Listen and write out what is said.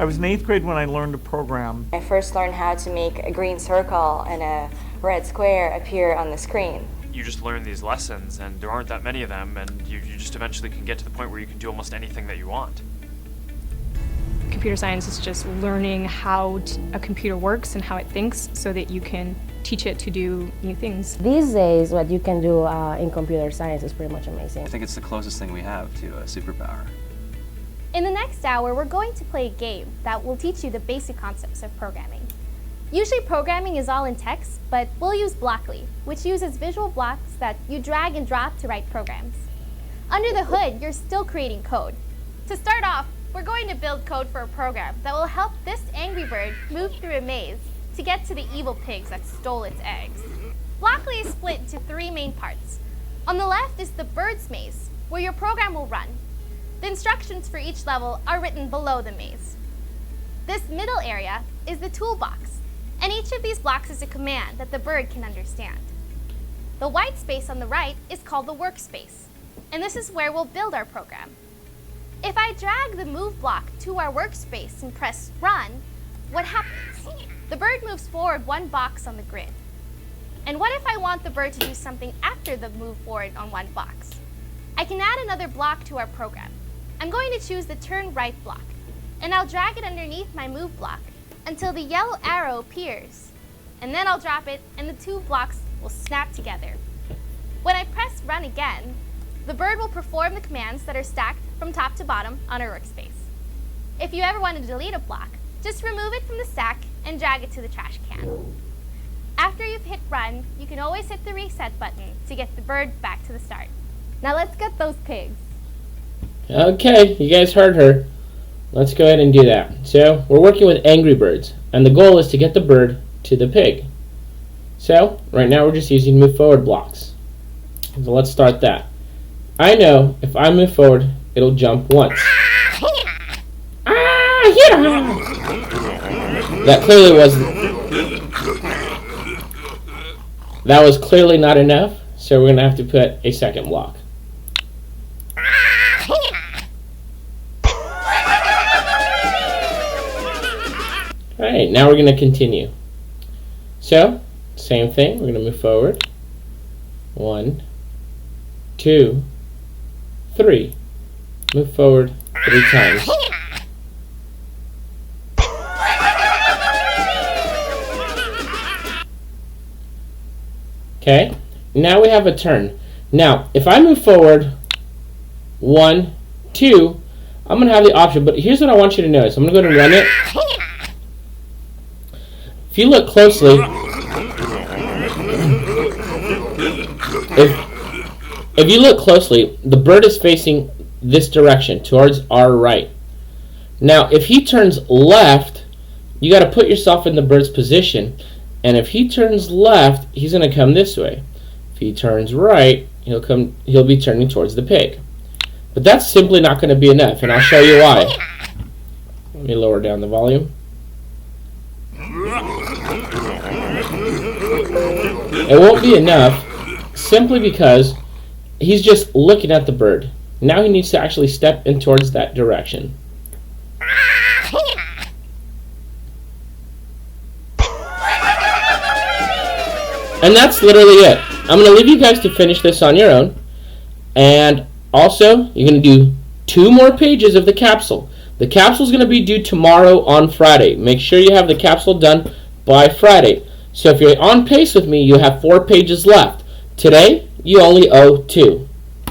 I was in 8th grade when I learned to program. I first learned how to make a green circle and a red square appear on the screen. You just learn these lessons, and there aren't that many of them, and you just eventually can get to the point where you can do almost anything that you want. Computer science is just learning how a computer works and how it thinks so that you can teach it to do new things. These days, what you can do in computer science is pretty much amazing. I think it's the closest thing we have to a superpower. In the next hour, we're going to play a game that will teach you the basic concepts of programming. Usually programming is all in text, but we'll use Blockly, which uses visual blocks that you drag and drop to write programs. Under the hood, you're still creating code. To start off, we're going to build code for a program that will help this angry bird move through a maze to get to the evil pigs that stole its eggs. Blockly is split into 3 main parts. On the left is the bird's maze, where your program will run. The instructions for each level are written below the maze. This middle area is the toolbox, and each of these blocks is a command that the bird can understand. The white space on the right is called the workspace, and this is where we'll build our program. If I drag the move block to our workspace and press run, what happens? The bird moves forward 1 box on the grid. And what if I want the bird to do something after the move forward on 1 box? I can add another block to our program. I'm going to choose the turn right block, and I'll drag it underneath my move block until the yellow arrow appears. And then I'll drop it, and the 2 blocks will snap together. When I press run again, the bird will perform the commands that are stacked from top to bottom on our workspace. If you ever want to delete a block, just remove it from the stack and drag it to the trash can. After you've hit run, you can always hit the reset button to get the bird back to the start. Now let's get those pigs. Okay, you guys heard her. Let's go ahead and do that. So, we're working with Angry Birds, and the goal is to get the bird to the pig. So, right now we're just using move forward blocks. So let's start that. I know if I move forward, it'll jump once. That clearly That was clearly not enough, so we're going to have to put a second block. Alright, now we're going to continue. So, same thing, we're going to move forward. 1, 2, 3. Move forward 3 times. Okay, now we have a turn. Now, if I move forward 1, 2, I'm going to have the option, but here's what I want you to notice. I'm going to go ahead and run it. If you look closely, if you look closely, the bird is facing this direction, towards our right. Now, if he turns left, you got to put yourself in the bird's position. And if he turns left, he's going to come this way. If he turns right, he'll be turning towards the pig. But that's simply not going to be enough, and I'll show you why. Let me lower down the volume. It won't be enough simply because he's just looking at the bird. Now he needs to actually step in towards that direction. And that's literally it. I'm going to leave you guys to finish this on your own. And also, you're going to do 2 more pages of the capsule. The capsule is going to be due tomorrow on Friday. Make sure you have the capsule done by Friday. So if you're on pace with me, you have 4 pages left. Today, you only owe 2.